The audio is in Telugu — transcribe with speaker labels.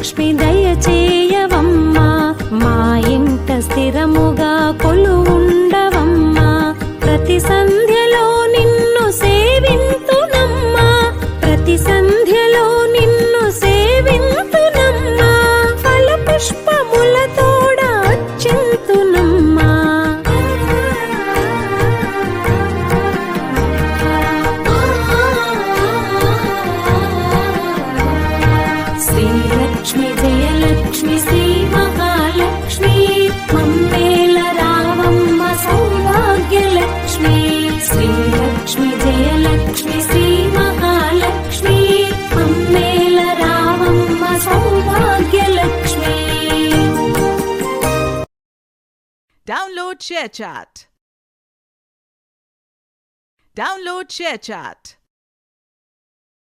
Speaker 1: శ్రీలక్ష్మి దయచేయవమ్మా, మా ఇంట స్థిరముగా కొలువుండవమ్మా. ప్రతి సంధ్యలో నిన్ను సేవింతునమ్మా, ప్రతి సంధ్యలో నిన్ను సేవింతునమ్మా. ఫల పుష్పములతోడ అర్చింతునమ్మా. శ్రీలక్ష్మి జయలక్ష్మి శ్రీ మహాలక్ష్మి, మమ్మేల రావమ్మ సౌభాగ్యలక్ష్మి. శ్రీలక్ష్మి జయలక్ష్మి శ్రీ మహాలక్ష్మి, మమ్మేల రావమ్మ సౌభాగ్యలక్ష్మి.
Speaker 2: Download ShareChat.